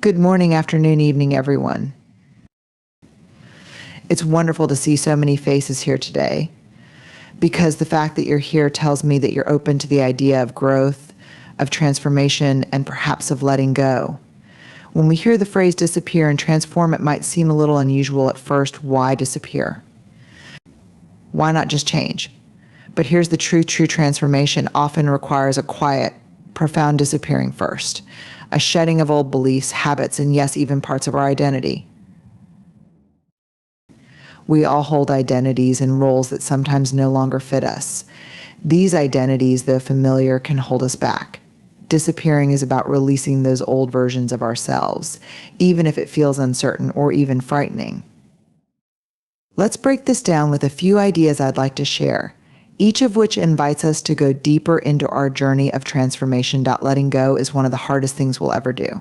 Good morning, afternoon, evening, everyone. It's wonderful to see so many faces here today, because the fact that you're here tells me that you're open to the idea of growth, of transformation, and perhaps of letting go. When we hear the phrase disappear and transform, it might seem a little unusual at first. Why disappear? Why not just change? But here's the truth: true transformation often requires a quiet, profound disappearing first, a shedding of old beliefs, habits, and yes, even parts of our identity. We all hold identities and roles that sometimes no longer fit us. These identities, though familiar, can hold us back. Disappearing is about releasing those old versions of ourselves, even if it feels uncertain or even frightening. Let's break this down with a few ideas I'd like to share, each of which invites us to go deeper into our journey of transformation. Letting go is one of the hardest things we'll ever do.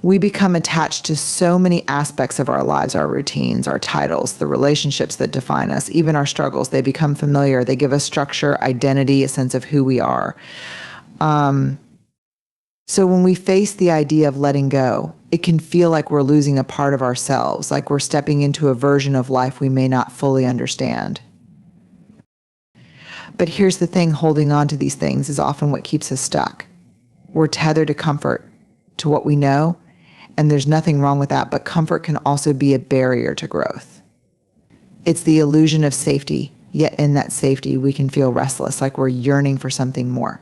We become attached to so many aspects of our lives, our routines, our titles, the relationships that define us, even our struggles. They become familiar. They give us structure, identity, a sense of who we are. So when we face the idea of letting go, it can feel like we're losing a part of ourselves, like we're stepping into a version of life we may not fully understand. But here's the thing: holding on to these things is often what keeps us stuck. We're tethered to comfort, to what we know, and there's nothing wrong with that, but comfort can also be a barrier to growth. It's the illusion of safety, yet in that safety we can feel restless, like we're yearning for something more.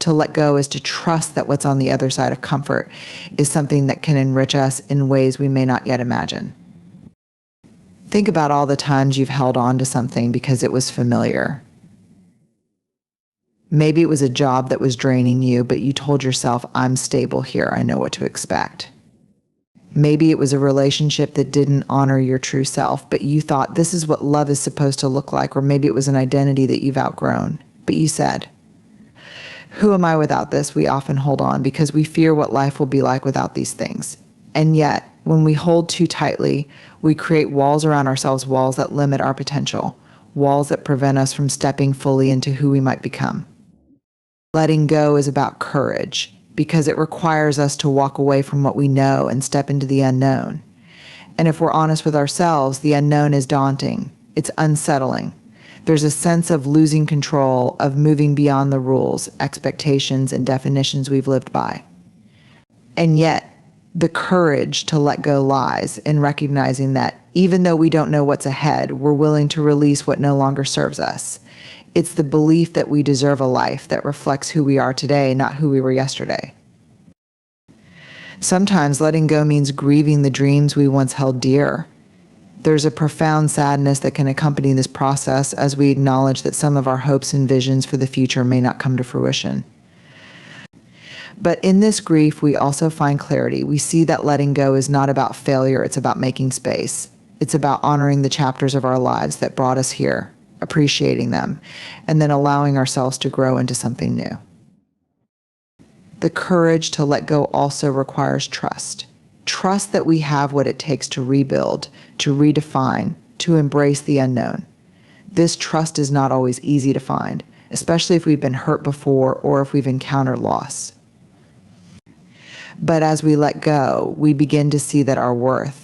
To let go is to trust that what's on the other side of comfort is something that can enrich us in ways we may not yet imagine. Think about all the times you've held on to something because it was familiar. Maybe it was a job that was draining you, but you told yourself, I'm stable here, I know what to expect. Maybe it was a relationship that didn't honor your true self, but you thought this is what love is supposed to look like. Or maybe it was an identity that you've outgrown, but you said, who am I without this? We often hold on because we fear what life will be like without these things. And yet, when we hold too tightly, we create walls around ourselves, walls that limit our potential, walls that prevent us from stepping fully into who we might become. Letting go is about courage, because it requires us to walk away from what we know and step into the unknown. And if we're honest with ourselves, the unknown is daunting. It's unsettling. There's a sense of losing control, of moving beyond the rules, expectations, and definitions we've lived by. And yet, the courage to let go lies in recognizing that even though we don't know what's ahead, we're willing to release what no longer serves us. It's the belief that we deserve a life that reflects who we are today, not who we were yesterday. Sometimes letting go means grieving the dreams we once held dear. There's a profound sadness that can accompany this process as we acknowledge that some of our hopes and visions for the future may not come to fruition. But in this grief, we also find clarity. We see that letting go is not about failure, it's about making space. It's about honoring the chapters of our lives that brought us here, appreciating them, and then allowing ourselves to grow into something new. The courage to let go also requires trust. Trust that we have what it takes to rebuild, to redefine, to embrace the unknown. This trust is not always easy to find, especially if we've been hurt before or if we've encountered loss. But as we let go, we begin to see that our worth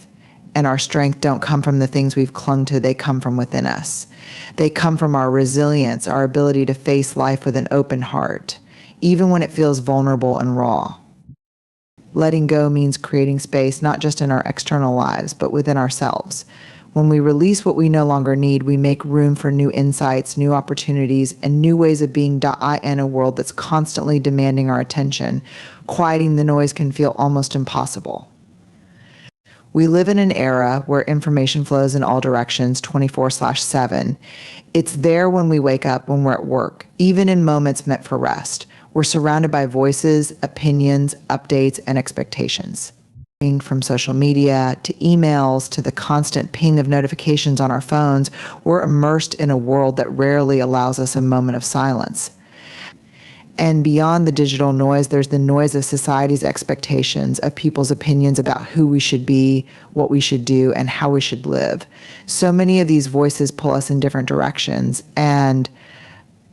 and our strength don't come from the things we've clung to, they come from within us. They come from our resilience, our ability to face life with an open heart, even when it feels vulnerable and raw. Letting go means creating space, not just in our external lives, but within ourselves. When we release what we no longer need, we make room for new insights, new opportunities, and new ways of being in a world that's constantly demanding our attention. Quieting the noise can feel almost impossible. We live in an era where information flows in all directions 24/7. It's there when we wake up, when we're at work, even in moments meant for rest. We're surrounded by voices, opinions, updates, and expectations. From social media to emails to the constant ping of notifications on our phones, we're immersed in a world that rarely allows us a moment of silence. And beyond the digital noise, there's the noise of society's expectations, of people's opinions about who we should be, what we should do, and how we should live. So many of these voices pull us in different directions, and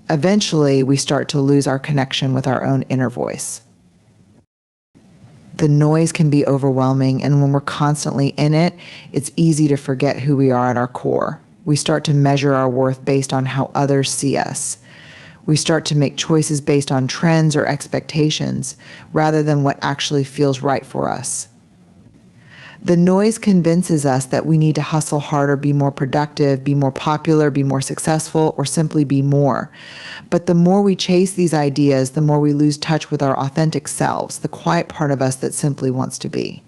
eventually we start to lose our connection with our own inner voice. The noise can be overwhelming, and when we're constantly in it, it's easy to forget who we are at our core. We start to measure our worth based on how others see us. We start to make choices based on trends or expectations rather than what actually feels right for us. The noise convinces us that we need to hustle harder, be more productive, be more popular, be more successful, or simply be more. But the more we chase these ideas, the more we lose touch with our authentic selves, the quiet part of us that simply wants to be.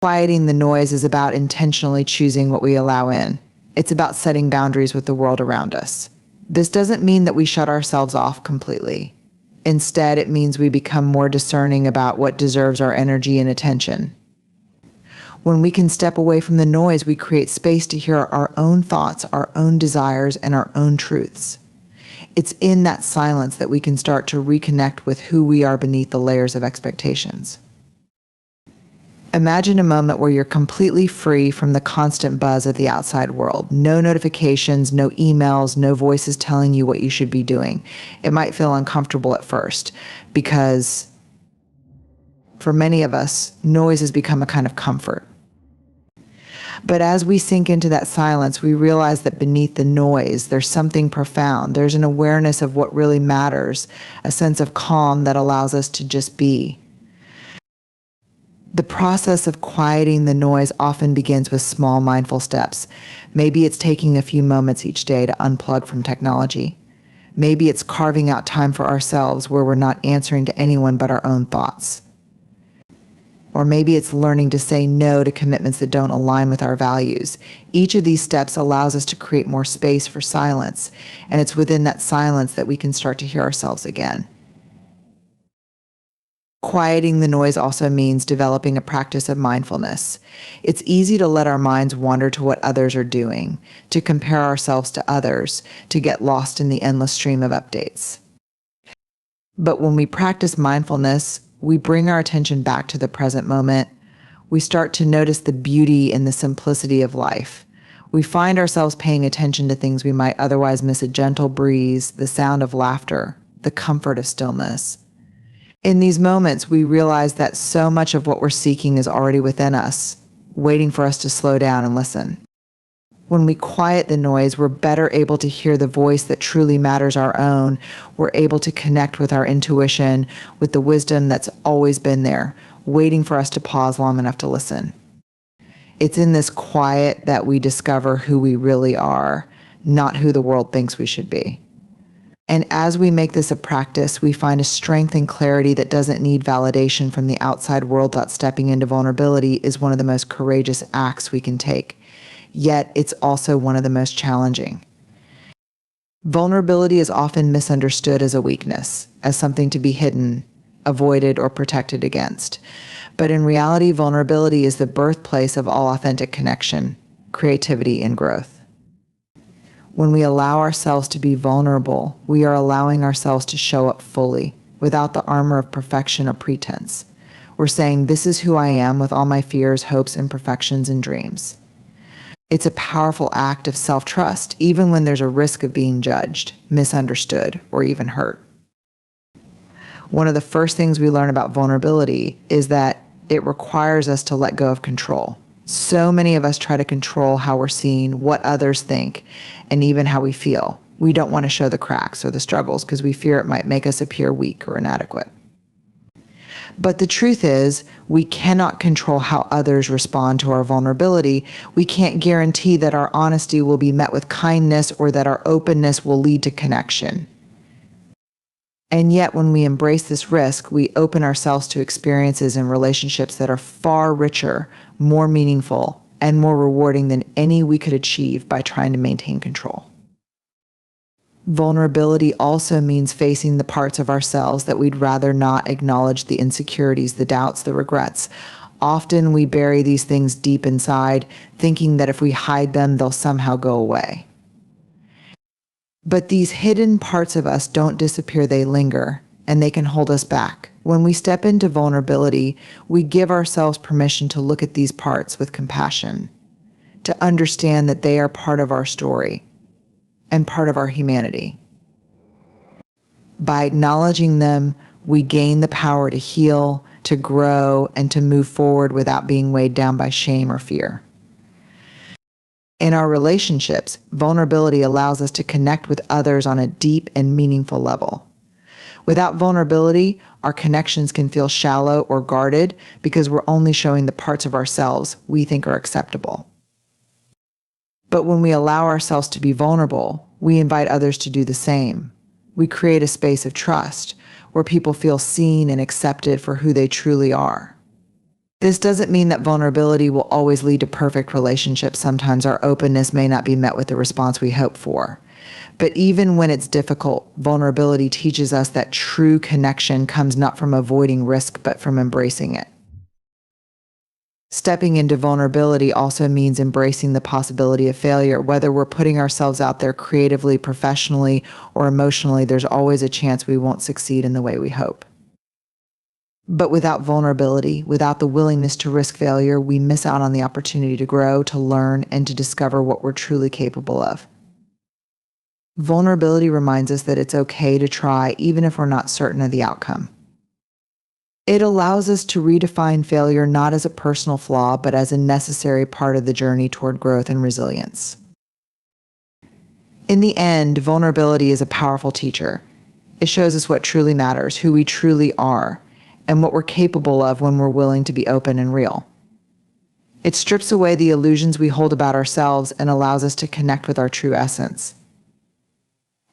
Quieting the noise is about intentionally choosing what we allow in. It's about setting boundaries with the world around us. This doesn't mean that we shut ourselves off completely. Instead, it means we become more discerning about what deserves our energy and attention. When we can step away from the noise, we create space to hear our own thoughts, our own desires, and our own truths. It's in that silence that we can start to reconnect with who we are beneath the layers of expectations. Imagine a moment where you're completely free from the constant buzz of the outside world. No notifications, no emails, no voices telling you what you should be doing. It might feel uncomfortable at first because for many of us, noise has become a kind of comfort. But as we sink into that silence, we realize that beneath the noise, there's something profound. There's an awareness of what really matters, a sense of calm that allows us to just be. The process of quieting the noise often begins with small mindful steps. Maybe it's taking a few moments each day to unplug from technology. Maybe it's carving out time for ourselves where we're not answering to anyone but our own thoughts. Or maybe it's learning to say no to commitments that don't align with our values. Each of these steps allows us to create more space for silence, and it's within that silence that we can start to hear ourselves again. Quieting the noise also means developing a practice of mindfulness. It's easy to let our minds wander to what others are doing, to compare ourselves to others, to get lost in the endless stream of updates. But when we practice mindfulness, we bring our attention back to the present moment. We start to notice the beauty and the simplicity of life. We find ourselves paying attention to things we might otherwise miss: a gentle breeze, the sound of laughter, the comfort of stillness. In these moments, we realize that so much of what we're seeking is already within us, waiting for us to slow down and listen. When we quiet the noise, we're better able to hear the voice that truly matters, our own. We're able to connect with our intuition, with the wisdom that's always been there, waiting for us to pause long enough to listen. It's in this quiet that we discover who we really are, not who the world thinks we should be. And as we make this a practice, we find a strength and clarity that doesn't need validation from the outside world. That stepping into vulnerability is one of the most courageous acts we can take. Yet it's also one of the most challenging. Vulnerability is often misunderstood as a weakness, as something to be hidden, avoided, or protected against. But in reality, vulnerability is the birthplace of all authentic connection, creativity, and growth. When we allow ourselves to be vulnerable, we are allowing ourselves to show up fully, without the armor of perfection or pretense. We're saying, this is who I am with all my fears, hopes, imperfections, and dreams. It's a powerful act of self-trust, even when there's a risk of being judged, misunderstood, or even hurt. One of the first things we learn about vulnerability is that it requires us to let go of control. So many of us try to control how we're seen, what others think, and even how we feel. We don't want to show the cracks or the struggles because we fear it might make us appear weak or inadequate. But the truth is, we cannot control how others respond to our vulnerability. We can't guarantee that our honesty will be met with kindness or that our openness will lead to connection. And yet, when we embrace this risk, we open ourselves to experiences and relationships that are far richer, more meaningful, and more rewarding than any we could achieve by trying to maintain control. Vulnerability also means facing the parts of ourselves that we'd rather not acknowledge, the insecurities, the doubts, the regrets. Often we bury these things deep inside, thinking that if we hide them, they'll somehow go away. But these hidden parts of us don't disappear, they linger, and they can hold us back. When we step into vulnerability, we give ourselves permission to look at these parts with compassion, to understand that they are part of our story and part of our humanity. By acknowledging them, we gain the power to heal, to grow, and to move forward without being weighed down by shame or fear. In our relationships, vulnerability allows us to connect with others on a deep and meaningful level. Without vulnerability, our connections can feel shallow or guarded because we're only showing the parts of ourselves we think are acceptable. But when we allow ourselves to be vulnerable, we invite others to do the same. We create a space of trust where people feel seen and accepted for who they truly are. This doesn't mean that vulnerability will always lead to perfect relationships. Sometimes our openness may not be met with the response we hope for. But even when it's difficult, vulnerability teaches us that true connection comes not from avoiding risk, but from embracing it. Stepping into vulnerability also means embracing the possibility of failure. Whether we're putting ourselves out there creatively, professionally, or emotionally, there's always a chance we won't succeed in the way we hope. But without vulnerability, without the willingness to risk failure, we miss out on the opportunity to grow, to learn, and to discover what we're truly capable of. Vulnerability reminds us that it's okay to try, even if we're not certain of the outcome. It allows us to redefine failure not as a personal flaw, but as a necessary part of the journey toward growth and resilience. In the end, vulnerability is a powerful teacher. It shows us what truly matters, who we truly are, and what we're capable of when we're willing to be open and real. It strips away the illusions we hold about ourselves and allows us to connect with our true essence,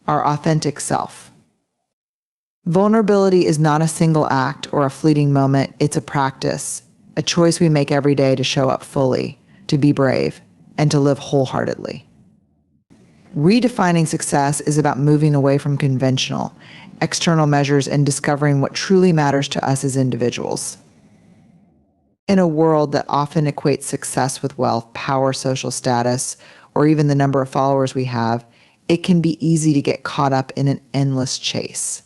our authentic self. Vulnerability is not a single act or a fleeting moment. It's a practice, a choice we make every day to show up fully, to be brave, and to live wholeheartedly. Redefining success is about moving away from conventional, external measures and discovering what truly matters to us as individuals. In a world that often equates success with wealth, power, social status, or even the number of followers we have, it can be easy to get caught up in an endless chase.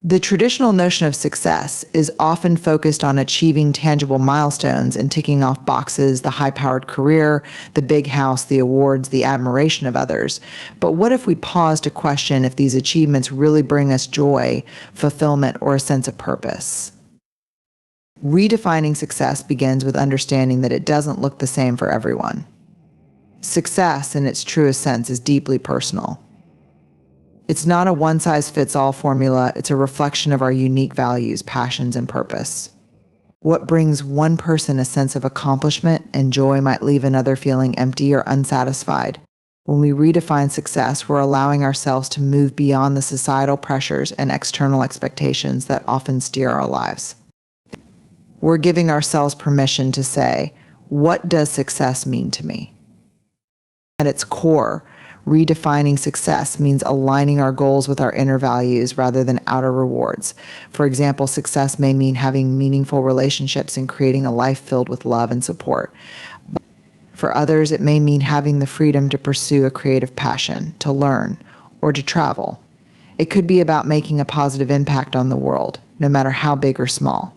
The traditional notion of success is often focused on achieving tangible milestones and ticking off boxes, the high-powered career, the big house, the awards, the admiration of others. But what if we pause to question if these achievements really bring us joy, fulfillment, or a sense of purpose? Redefining success begins with understanding that it doesn't look the same for everyone. Success, in its truest sense, is deeply personal. It's not a one-size-fits-all formula. It's a reflection of our unique values, passions, and purpose. What brings one person a sense of accomplishment and joy might leave another feeling empty or unsatisfied. When we redefine success, we're allowing ourselves to move beyond the societal pressures and external expectations that often steer our lives. We're giving ourselves permission to say, what does success mean to me? At its core, redefining success means aligning our goals with our inner values rather than outer rewards. For example, success may mean having meaningful relationships and creating a life filled with love and support. For others, it may mean having the freedom to pursue a creative passion, to learn, or to travel. It could be about making a positive impact on the world, no matter how big or small.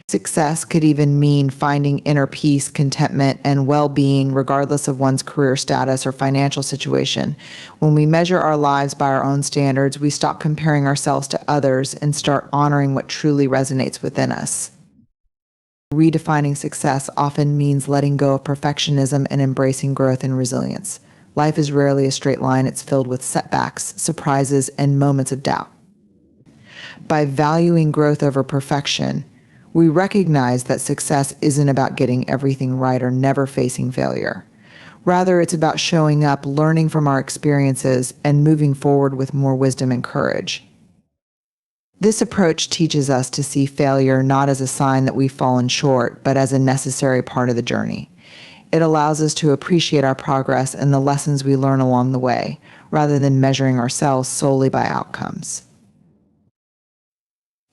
Success could even mean finding inner peace, contentment, and well-being regardless of one's career status or financial situation. When we measure our lives by our own standards, we stop comparing ourselves to others and start honoring what truly resonates within us. Redefining success often means letting go of perfectionism and embracing growth and resilience. Life is rarely a straight line. It's filled with setbacks, surprises, and moments of doubt. By valuing growth over perfection, we recognize that success isn't about getting everything right or never facing failure. Rather, it's about showing up, learning from our experiences, and moving forward with more wisdom and courage. This approach teaches us to see failure not as a sign that we've fallen short, but as a necessary part of the journey. It allows us to appreciate our progress and the lessons we learn along the way, rather than measuring ourselves solely by outcomes.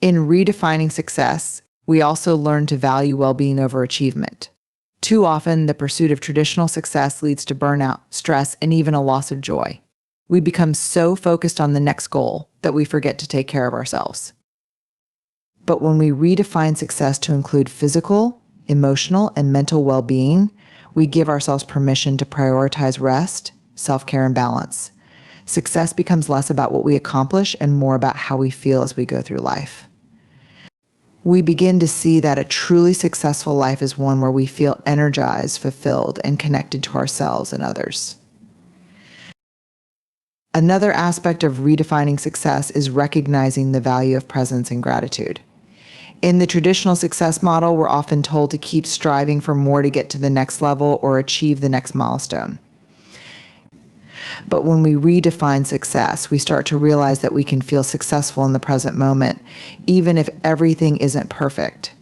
In redefining success, we also learn to value well-being over achievement. Too often, the pursuit of traditional success leads to burnout, stress, and even a loss of joy. We become so focused on the next goal that we forget to take care of ourselves. But when we redefine success to include physical, emotional, and mental well-being, we give ourselves permission to prioritize rest, self-care, and balance. Success becomes less about what we accomplish and more about how we feel as we go through life. we begin to see that a truly successful life is one where we feel energized, fulfilled, and connected to ourselves and others. Another aspect of redefining success is recognizing the value of presence and gratitude. In the traditional success model, we're often told to keep striving for more to get to the next level or achieve the next milestone. But when we redefine success, we start to realize that we can feel successful in the present moment, even if everything isn't perfect.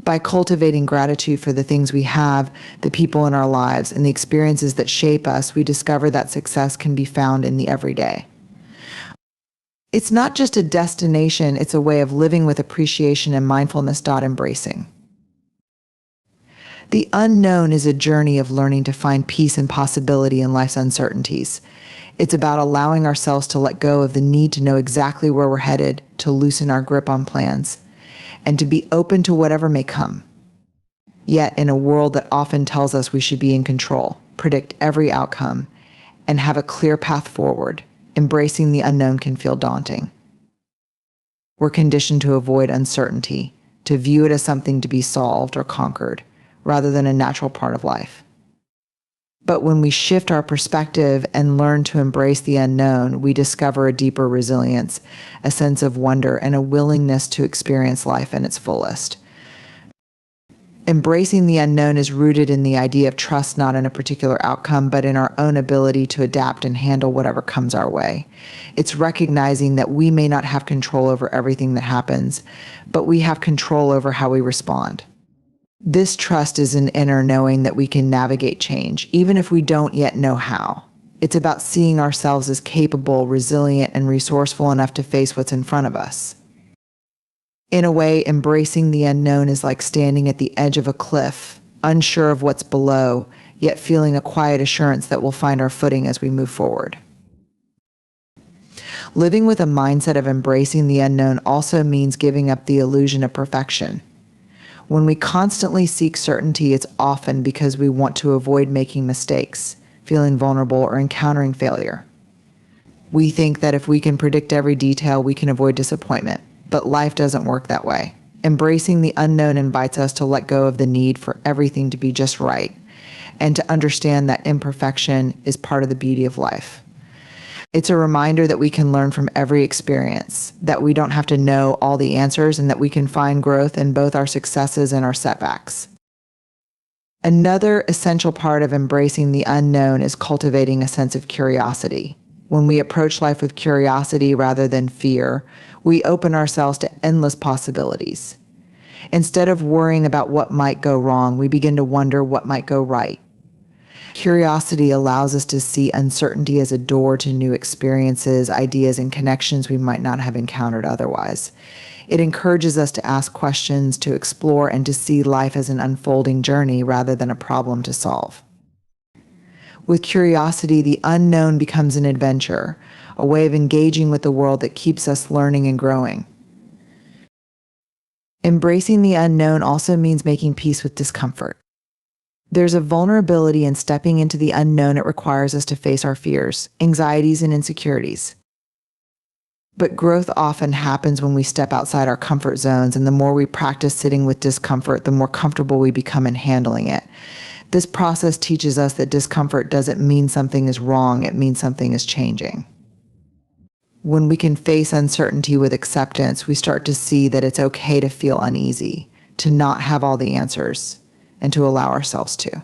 By cultivating gratitude for the things we have, the people in our lives, and the experiences that shape us, we discover that success can be found in the everyday. It's not just a destination, it's a way of living with appreciation and mindfulness. Embracing. The unknown is a journey of learning to find peace and possibility in life's uncertainties. It's about allowing ourselves to let go of the need to know exactly where we're headed, to loosen our grip on plans, and to be open to whatever may come. Yet, in a world that often tells us we should be in control, predict every outcome, and have a clear path forward, embracing the unknown can feel daunting. We're conditioned to avoid uncertainty, to view it as something to be solved or conquered, rather than a natural part of life. But when we shift our perspective and learn to embrace the unknown, we discover a deeper resilience, a sense of wonder, and a willingness to experience life in its fullest. Embracing the unknown is rooted in the idea of trust, not in a particular outcome, but in our own ability to adapt and handle whatever comes our way. It's recognizing that we may not have control over everything that happens, but we have control over how we respond. This trust is an inner knowing that we can navigate change, even if we don't yet know how. It's about seeing ourselves as capable, resilient, and resourceful enough to face what's in front of us. In a way, embracing the unknown is like standing at the edge of a cliff, unsure of what's below, yet feeling a quiet assurance that we'll find our footing as we move forward. Living with a mindset of embracing the unknown also means giving up the illusion of perfection. When we constantly seek certainty, it's often because we want to avoid making mistakes, feeling vulnerable, or encountering failure. We think that if we can predict every detail, we can avoid disappointment, but life doesn't work that way. Embracing the unknown invites us to let go of the need for everything to be just right, and to understand that imperfection is part of the beauty of life. It's a reminder that we can learn from every experience, that we don't have to know all the answers, and that we can find growth in both our successes and our setbacks. Another essential part of embracing the unknown is cultivating a sense of curiosity. When we approach life with curiosity rather than fear, we open ourselves to endless possibilities. Instead of worrying about what might go wrong, we begin to wonder what might go right. Curiosity allows us to see uncertainty as a door to new experiences, ideas, and connections we might not have encountered otherwise. It encourages us to ask questions, to explore, and to see life as an unfolding journey rather than a problem to solve. With curiosity, the unknown becomes an adventure, a way of engaging with the world that keeps us learning and growing. Embracing the unknown also means making peace with discomfort. There's a vulnerability in stepping into the unknown. It requires us to face our fears, anxieties, and insecurities. But growth often happens when we step outside our comfort zones, and the more we practice sitting with discomfort, the more comfortable we become in handling it. This process teaches us that discomfort doesn't mean something is wrong, it means something is changing. When we can face uncertainty with acceptance, we start to see that it's okay to feel uneasy, to not have all the answers, and to allow ourselves to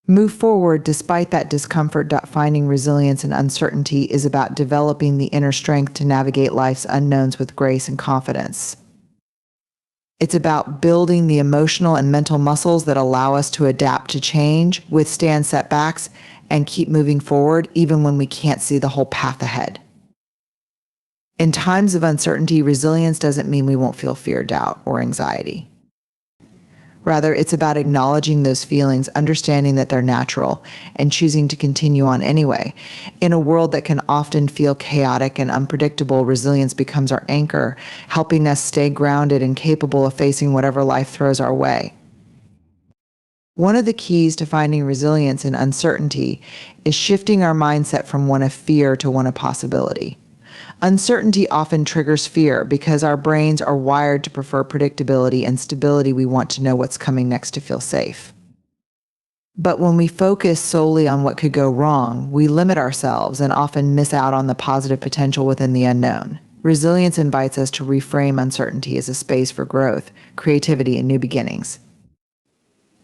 move forward despite that discomfort. Finding resilience in uncertainty is about developing the inner strength to navigate life's unknowns with grace and confidence. It's about building the emotional and mental muscles that allow us to adapt to change, withstand setbacks, and keep moving forward even when we can't see the whole path ahead. In times of uncertainty, resilience doesn't mean we won't feel fear, doubt, or anxiety. Rather, it's about acknowledging those feelings, understanding that they're natural, and choosing to continue on anyway. In a world that can often feel chaotic and unpredictable, resilience becomes our anchor, helping us stay grounded and capable of facing whatever life throws our way. One of the keys to finding resilience in uncertainty is shifting our mindset from one of fear to one of possibility. Uncertainty often triggers fear because our brains are wired to prefer predictability and stability. We want to know what's coming next to feel safe. But when we focus solely on what could go wrong, we limit ourselves and often miss out on the positive potential within the unknown. Resilience invites us to reframe uncertainty as a space for growth, creativity, and new beginnings.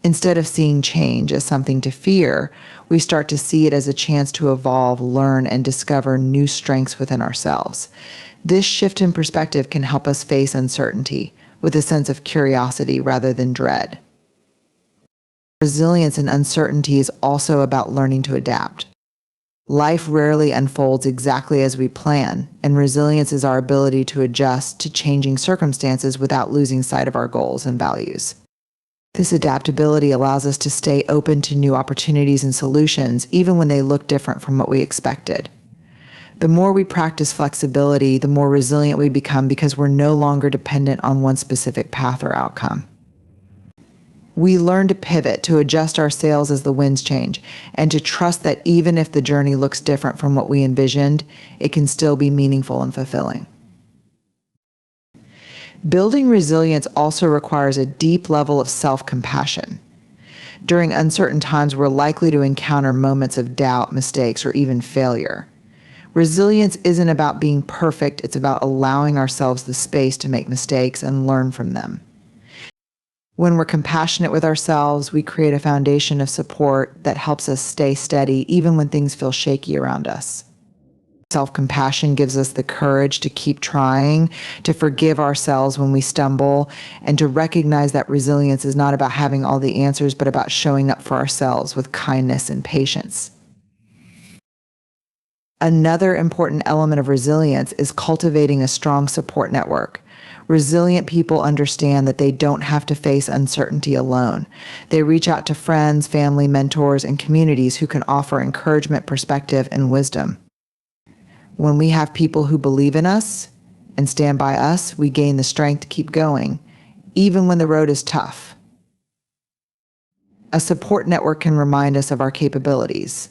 Instead of seeing change as something to fear, we start to see it as a chance to evolve, learn, and discover new strengths within ourselves. This shift in perspective can help us face uncertainty with a sense of curiosity rather than dread. Resilience and uncertainty is also about learning to adapt. Life rarely unfolds exactly as we plan, and resilience is our ability to adjust to changing circumstances without losing sight of our goals and values. This adaptability allows us to stay open to new opportunities and solutions, even when they look different from what we expected. The more we practice flexibility, the more resilient we become because we're no longer dependent on one specific path or outcome. We learn to pivot, to adjust our sails as the winds change, and to trust that even if the journey looks different from what we envisioned, it can still be meaningful and fulfilling. Building resilience also requires a deep level of self-compassion. During uncertain times, we're likely to encounter moments of doubt, mistakes, or even failure. Resilience isn't about being perfect, it's about allowing ourselves the space to make mistakes and learn from them. When we're compassionate with ourselves, we create a foundation of support that helps us stay steady even when things feel shaky around us. Self-compassion gives us the courage to keep trying, to forgive ourselves when we stumble, and to recognize that resilience is not about having all the answers, but about showing up for ourselves with kindness and patience. Another important element of resilience is cultivating a strong support network. Resilient people understand that they don't have to face uncertainty alone. They reach out to friends, family, mentors, and communities who can offer encouragement, perspective, and wisdom. When we have people who believe in us and stand by us, we gain the strength to keep going, even when the road is tough. A support network can remind us of our capabilities,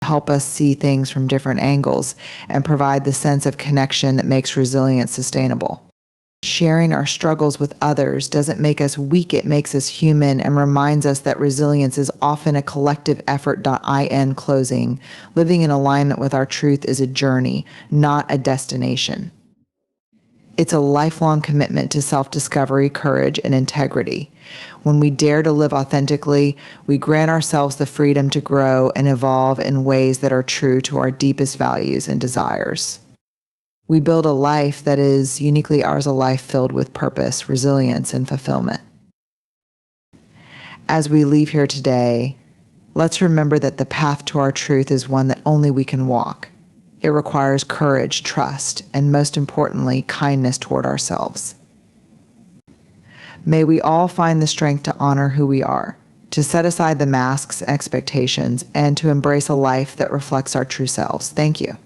help us see things from different angles, and provide the sense of connection that makes resilience sustainable. Sharing our struggles with others doesn't make us weak, it makes us human and reminds us that resilience is often a collective effort. In closing, living in alignment with our truth is a journey, not a destination. It's a lifelong commitment to self-discovery, courage, and integrity. When we dare to live authentically, we grant ourselves the freedom to grow and evolve in ways that are true to our deepest values and desires. We build a life that is uniquely ours, a life filled with purpose, resilience, and fulfillment. As we leave here today, let's remember that the path to our truth is one that only we can walk. It requires courage, trust, and most importantly, kindness toward ourselves. May we all find the strength to honor who we are, to set aside the masks and expectations, and to embrace a life that reflects our true selves. Thank you.